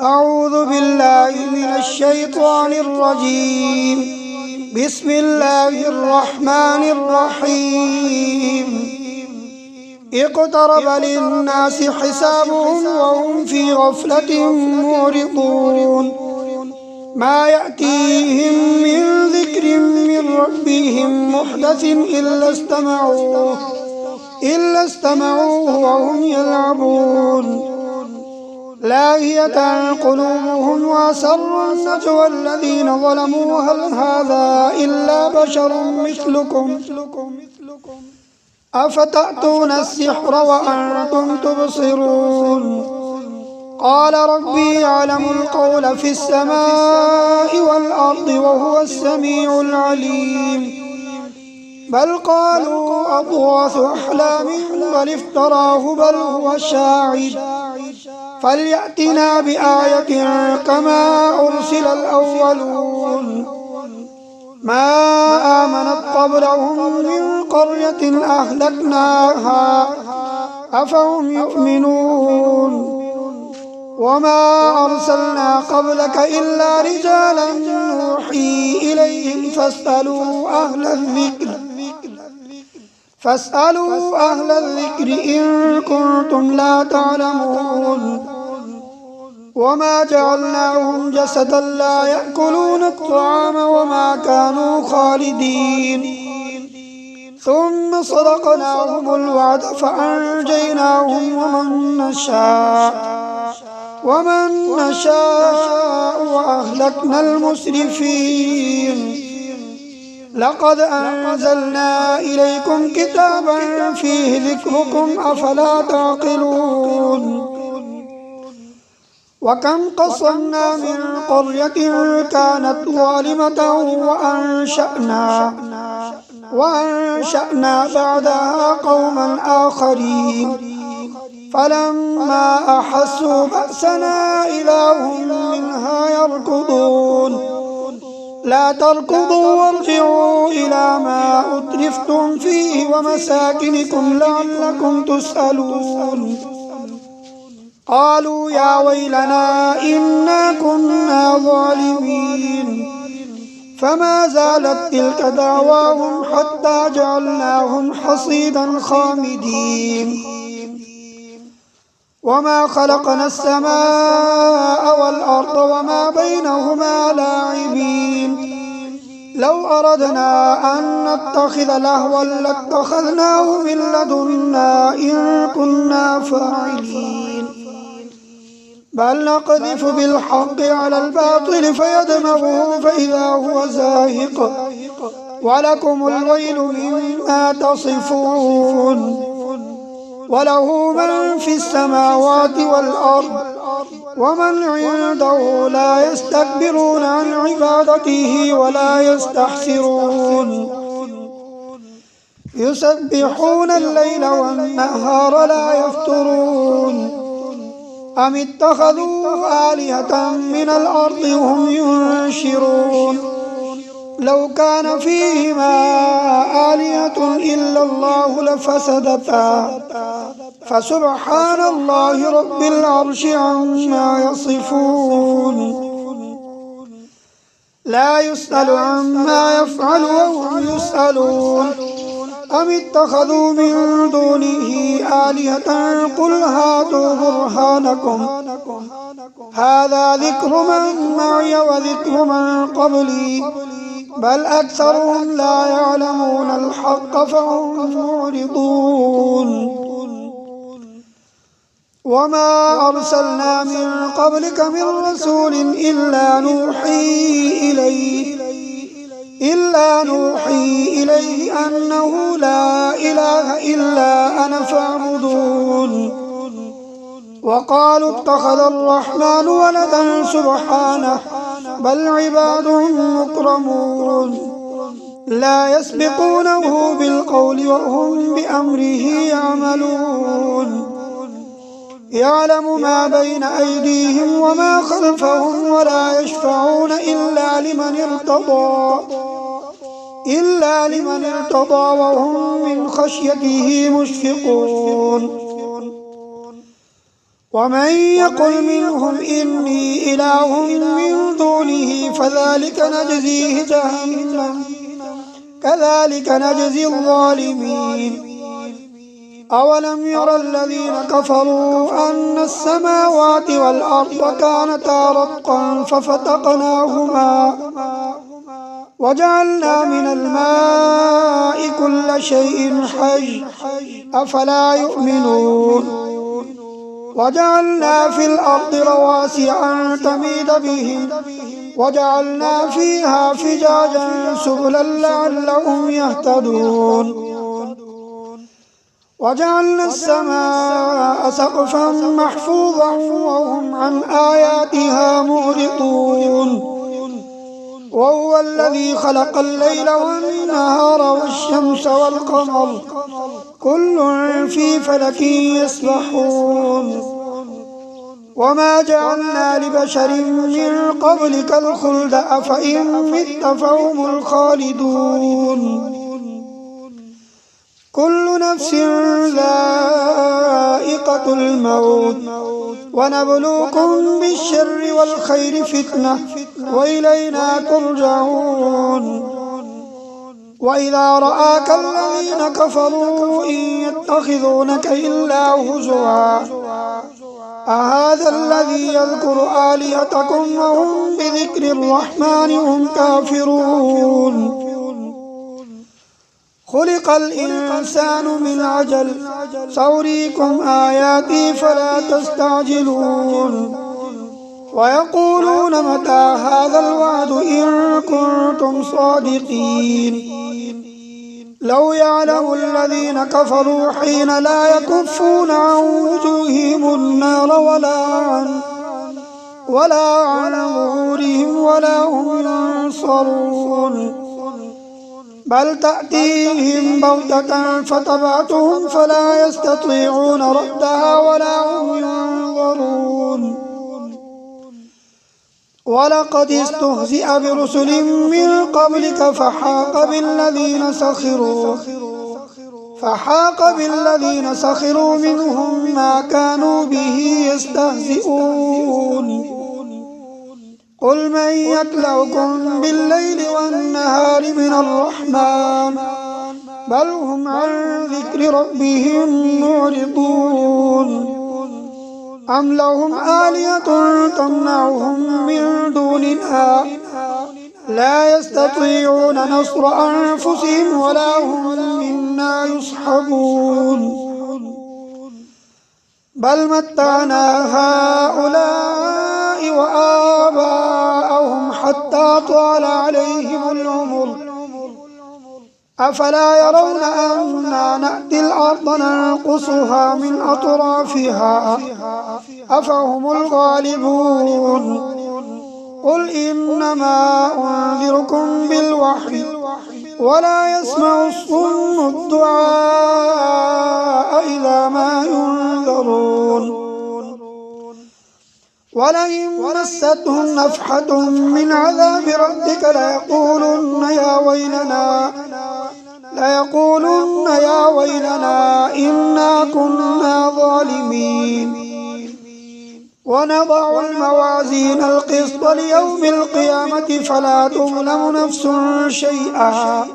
أعوذ بالله من الشيطان الرجيم. بسم الله الرحمن الرحيم. اقترب للناس حسابهم وهم في غفلة معرضون. ما يأتيهم من ذكر من ربهم محدث إلا استمعوه وهم يلعبون. لاهية قلوبهم وأسروا النجوى الذين ظلموا هل هذا إلا بشر مثلكم أفتأتون السحر وأنتم تبصرون. قال ربي يعلم القول في السماء والأرض وهو السميع العليم. بل قالوا أضغاث أحلام بل افتراه بل هو شاعر فليأتنا بآية كما أرسل الأولون. ما آمنت قبلهم من قرية أهلكناها أفهم يؤمنون. وما أرسلنا قبلك إلا رجالا نوحي إليهم فاسألوا أهل الذكر إن كنتم لا تعلمون. وما جعلناهم جسدا لا يأكلون الطعام وما كانوا خالدين. ثم صدقناهم الوعد فأنجيناهم ومن نشاء وأهلكنا المسرفين. لقد أنزلنا إليكم كتابا فيه ذكركم أفلا تعقلون. وكم قصمنا من قرية كانت ظالمة وأنشأنا بعدها قوما آخرين فلما أحسوا بأسنا إذا هم منها يركضون. لا تركضوا وارجعوا إلى ما أترفتم فيه ومساكنكم لعلكم تسألون. قالوا يا ويلنا إنا كنا ظالمين. فما زالت تلك دعواهم حتى جعلناهم حصيدا خامدين. وما خلقنا السماء والأرض وما بينهما لاعبين. لو أردنا أن نتخذ لهوا لاتخذناه من لدنا إن كنا فاعلين. بل نقذف بالحق على الباطل فيدمغه فإذا هو زاهق ولكم الويل مما تصفون. وله من في السماوات والأرض ومن عنده لا يستكبرون عن عبادته ولا يستحسرون. يسبحون الليل والنهار لا يفترون. أم اتخذوا آلهة من الأرض هم ينشرون. لو كان فيهما آلهة إلا الله لفسدتا فسبحان الله رب العرش عما يصفون. لا يسأل عما يفعل وهم يسألون. أم اتخذوا من دونه آلهة قل هاتوا برهانكم هذا ذكر من معي وذكر من قبلي بل أكثرهم لا يعلمون الحق فهم معرضون. وما أرسلنا من قبلك من رسول إلا نوحي إليه أنه لا إله إلا أنا فاعبدون. وقالوا اتخذ الرحمن ولدا سبحانه بل عباد مكرمون لا يسبقونه بالقول وهم بأمره يعملون. يعلم ما بين أيديهم وما خلفهم ولا يشفعون إلا لمن ارتضى وهم من خشيته مشفقون. ومن يقل منهم إني إله من دونه فذلك نجزيه جهنم كذلك نجزي الظالمين أولم ير الذين كفروا أن السماوات والأرض كانتا رتقا ففتقناهما وجعلنا من الماء كل شيء حي أفلا يؤمنون وجعلنا في الأرض رواسي أن تميد بهم وجعلنا فيها فجاجا سبلا لعلهم يهتدون وجعلنا السماء سقفا محفوظا وهم عن آياتها معرضون وهو الذي خلق الليل والنهار والشمس والقمر كل في فلك يسبحون وما جعلنا لبشر من قبلك الخلد أفإن مت فهم الخالدون كل نفس ذائقة الموت ونبلوكم بالشر والخير فتنة وإلينا ترجعون وإذا رآك الذين كفروا إن يتخذونك إلا هزوا أهذا الذي يذكر آلهتكم وهم بذكر الرحمن هم كافرون خلق الإنسان من عجل سأريكم آياتي فلا تستعجلون ويقولون متى هذا الوعد إن كنتم صادقين لو يعلم الذين كفروا حين لا يكفون عن وجوههم النار ولا عن ظهورهم ولا هم ينصرون بل تأتيهم بغتة فتبعتهم فلا يستطيعون ردها ولا هم ينظرون ولقد استهزئ برسل من قبلك فحاق بالذين سخروا منهم ما كانوا به يستهزئون قل من يكلؤكم بالليل والنهار من الرحمن بل هم عن ذكر ربهم معرضون أم لهم آلهة تمنعهم من دوننا لا يستطيعون نصر أنفسهم ولا هم منا يصحبون بل متعنا هؤلاء وآباءهم حتى طال عليهم العمر أفلا يرون أنا نأتي الأرض ننقصها من أطرافها أفهم الغالبون قل إنما أنذركم بالوحي ولا يسمع الصم الدعاء إذا ما ينذرون ولئن مستهم نفحة من عذاب ربك ليقولن يا ويلنا إنا كنا ظالمين ونضع الموازين القسط ليوم القيامة فلا تظلم نفس شيئا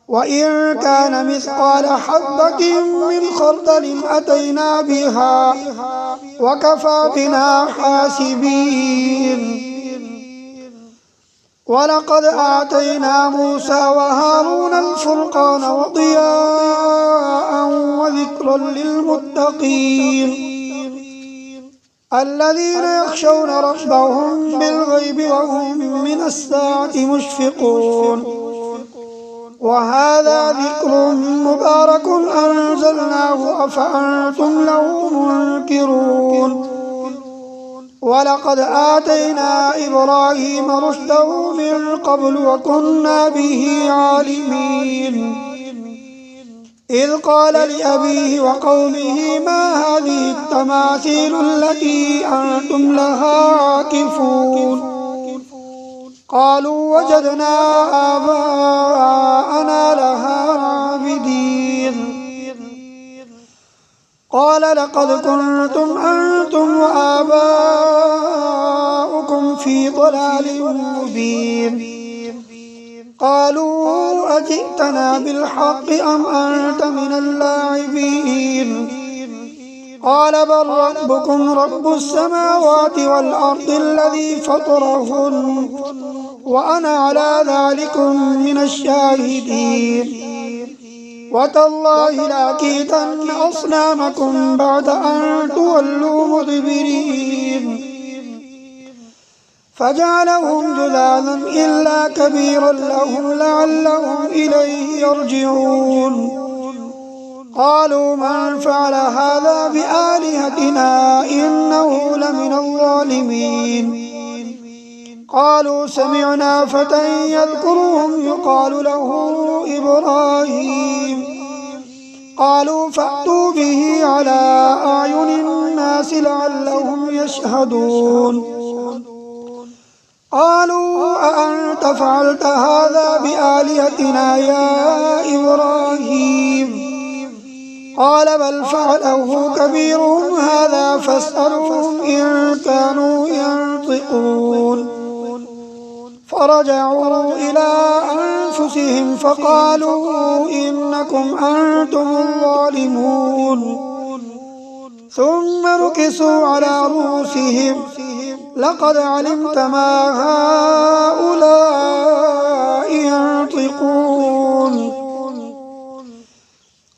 وإن كان مثقال حبة من خردل أتينا بها وكفى بنا حاسبين ولقد آتينا موسى وهارون الفرقان وضياء وذكرا للمتقين الذين يخشون ربهم بالغيب وهم من الساعة مشفقون وهذا ذكر مبارك أنزلناه أفأنتم له منكرون ولقد آتينا إبراهيم رشده من قبل وكنا به عالمين إذ قال لأبيه وقومه ما هذه التماثيل التي أنتم لها عاكفون قالوا وجدنا آباءنا لها عابدين قال لقد كنتم أنتم وآباؤكم في ضلال مبين قالوا أجئتنا بالحق أم أنت من اللاعبين قال بل ربكم رب السماوات والأرض الذي فطرهن وأنا على ذلكم من الشاهدين وتالله لأكيدن أصنامكم بعد أن تولوا مدبرين فجعلهم جذاذا إلا كبيرا لهم لعلهم إليه يرجعون قالوا من فعل هذا بآلهتنا إنه لمن الظالمين قالوا سمعنا فتى يذكرهم يقال له إبراهيم قالوا فأتوا به على أعين الناس لعلهم يشهدون قالوا أأنت فعلت هذا بآلهتنا يا إبراهيم قال بل فعله كبيرهم هذا فاسألوهم إن كانوا ينطقون فرجعوا إلى أنفسهم فقالوا إنكم أنتم الظالمون ثم نكسوا على رؤوسهم لقد علمت ما هؤلاء ينطقون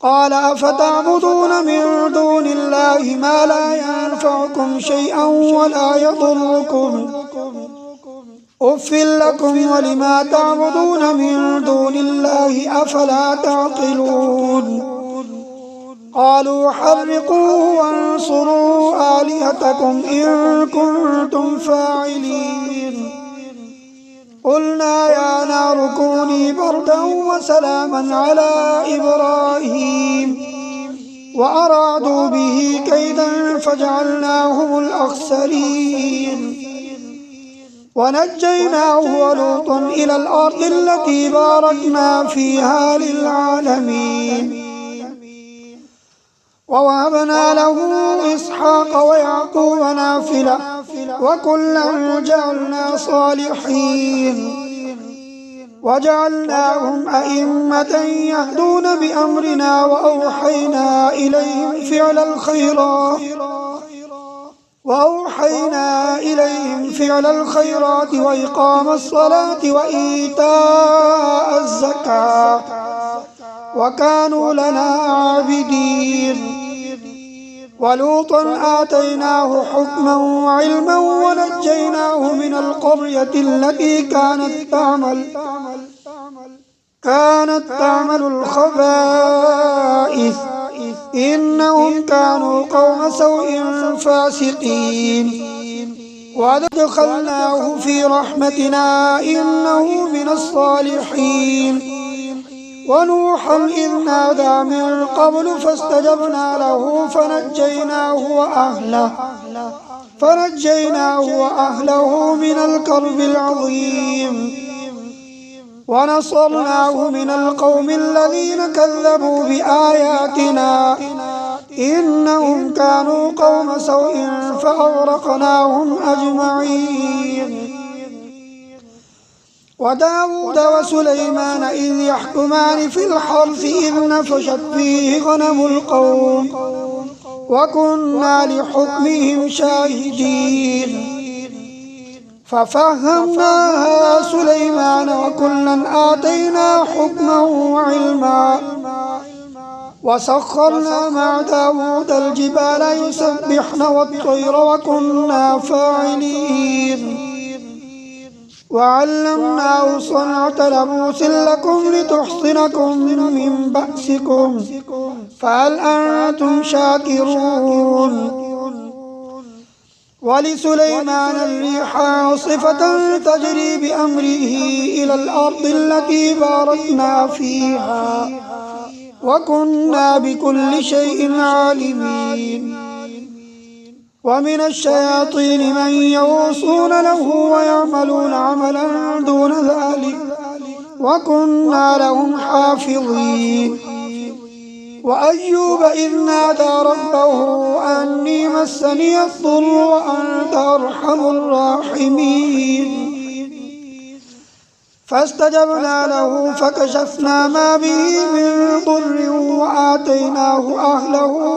قال أفتعبدون من دون الله ما لا ينفعكم شيئا ولا يضركم أف لكم ولما تعبدون من دون الله أفلا تعقلون قالوا حرقوه وانصروا آلهتكم إن كنتم فاعلين قلنا يا نار كوني بردا وسلاما على إبراهيم وأرادوا به كيدا فجعلناهم الأخسرين ونجيناه ولوطا إلى الأرض التي باركنا فيها للعالمين ووهبنا له إسحاق ويعقوب نافلة وكلا جعلنا صالحين وجعلناهم أئمة يهدون بأمرنا وأوحينا إليهم فعل الخيرات وإقام الصلاة وإيتاء الزكاة وكانوا لنا عابدين ولوطا آتيناه حكما وعلما ونجيناه من القرية التي كانت تعمل الخبائث إنهم كانوا قوم سوء فاسقين وادخلناه في رحمتنا إنه من الصالحين ونوحا إذ نادى من قبل فاستجبنا له فنجيناه وأهله من الكرب العظيم ونصرناه من القوم الذين كذبوا بآياتنا إنهم كانوا قوم سوء فأغرقناهم أجمعين وداود وسليمان إذ يحكمان في الحرث إذ نفشت فيه غنم القوم وكنا لحكمهم شاهدين ففهمناها سليمان وكلا آتينا حكما وعلما وسخرنا مع داود الجبال يسبحن والطير وكنا فاعلين وعلمناه صنعة لبوس لكم لتحصنكم من بأسكم فهل أنتم شاكرون ولسليمان الريح عاصفة تجري بأمره إلى الأرض التي باركنا فيها وكنا بكل شيء عالمين ومن الشياطين من يغوصون له ويعملون عملا دون ذلك وكنا لهم حافظين وأيوب إذ نادى ربه أني مسني الضر وأنت أرحم الراحمين فاستجبنا له فكشفنا ما به من ضر وآتيناه أهله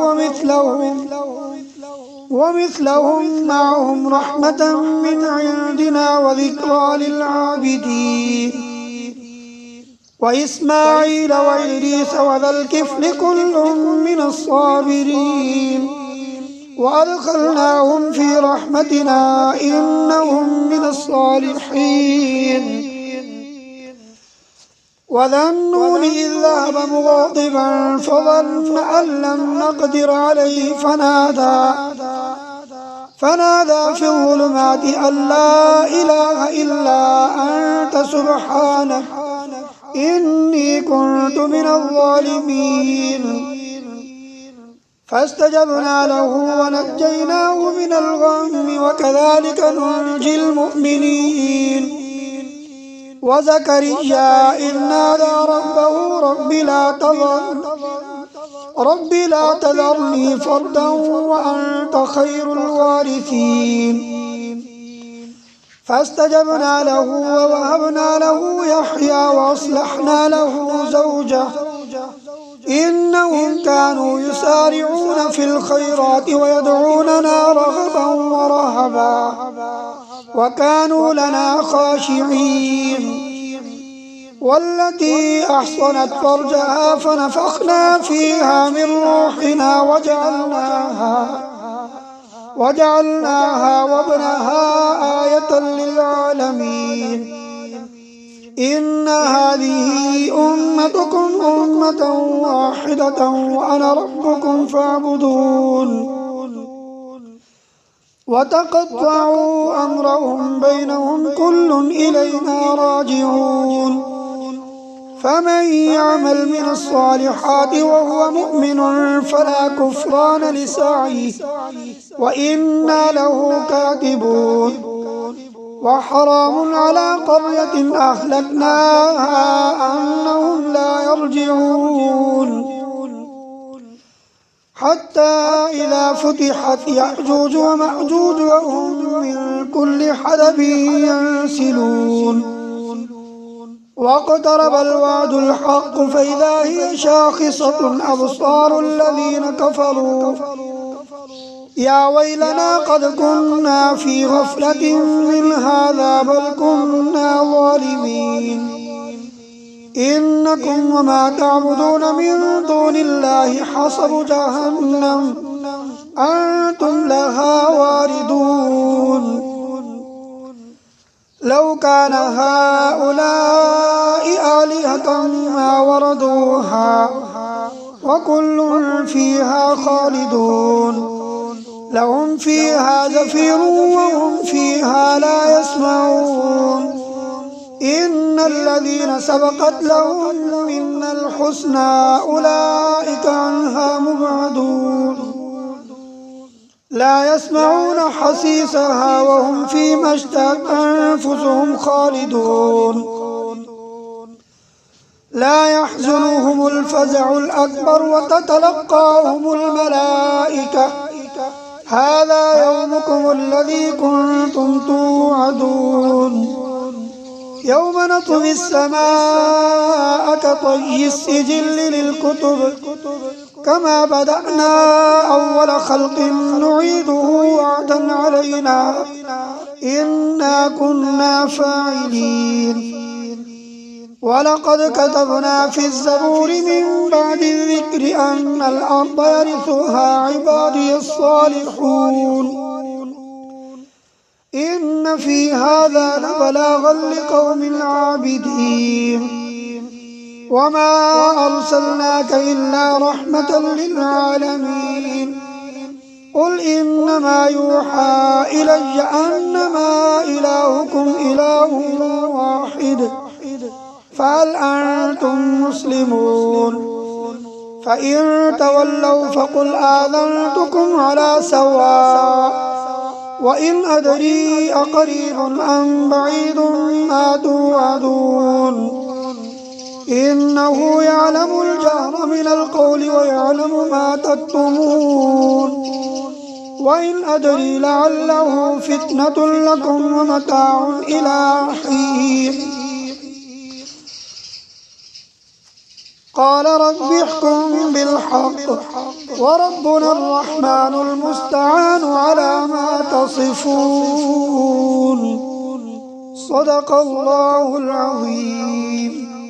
ومثلهم معهم رحمة من عندنا وذكرى للعابدين وإسماعيل وإدريس وذا الكفل كل من الصابرين وأدخلناهم في رحمتنا إنهم من الصالحين وذا النون إذ ذهب مغاضبا فظن أن لم نقدر عليه فنادى في الظلمات أن لا إله إلا أنت سبحانك إني كنت من الظالمين فاستجبنا له ونجيناه من الغم وكذلك ننجي المؤمنين وزكريا إذ نادى ربه رب لا تذرني فردا وأنت خير الوارثين فاستجبنا له ووهبنا له يحيى وأصلحنا له زوجه إنهم كانوا يسارعون في الخيرات ويدعوننا رغبا ورهبا وكانوا لنا خاشعين والتي أحصنت فرجها فنفخنا فيها من روحنا وجعلناها وابنها آية للعالمين إن هذه أمتكم أمة واحدة وأنا ربكم فاعبدون وتقطعوا أمرهم بينهم كل إلينا راجعون فمن يعمل من الصالحات وهو مؤمن فلا كفران لسعيه وإنا له كاتبون وحرام على قرية أهلكناها أنهم لا يرجعون حتى إذا فتحت يأجوج ومأجوج وهم من كل حدب ينسلون واقترب الوعد الحق فإذا هي شاخصة أبصار الذين كفروا يا ويلنا قد كنا في غفلة من هذا بل كنا ظالمين إنكم وما تعبدون من دون الله حصب جهنم أنتم لها واردون لو كان هؤلاء آلهة ما وردوها وكل فيها خالدون لهم فيها زفير وهم فيها لا يسمعون إن الذين سبقت لهم منا الحسنى أولئك عنها مبعدون لا يسمعون حسيسها وهم فيما اشتهت أنفسهم خالدون لا يحزنهم الفزع الأكبر وتتلقاهم الملائكة هذا يومكم الذي كنتم توعدون يوم نطوي السماء كطي السجل للكتب كما بدأنا أول خلق نعيده وعدا علينا إنا كنا فاعلين ولقد كتبنا في الزبور من بعد الذكر أن الأرض يرثها عبادي الصالحون إن في هذا لبلاغا لقوم عابدين وما أرسلناك إلا رحمة للعالمين قل إنما يوحى إلي أنما إلهكم إله واحد فهل أنتم مسلمون فإن تولوا فقل آذنتكم على سواء وإن أدري أقريب أم بعيد ما توعدون إنه يعلم الجهر من القول ويعلم ما تكتمون وإن أدري لعله فتنة لكم ومتاع إلى حين قال رب احكم بالحق وربنا الرحمن المستعان على ما تصفون صدق الله العظيم.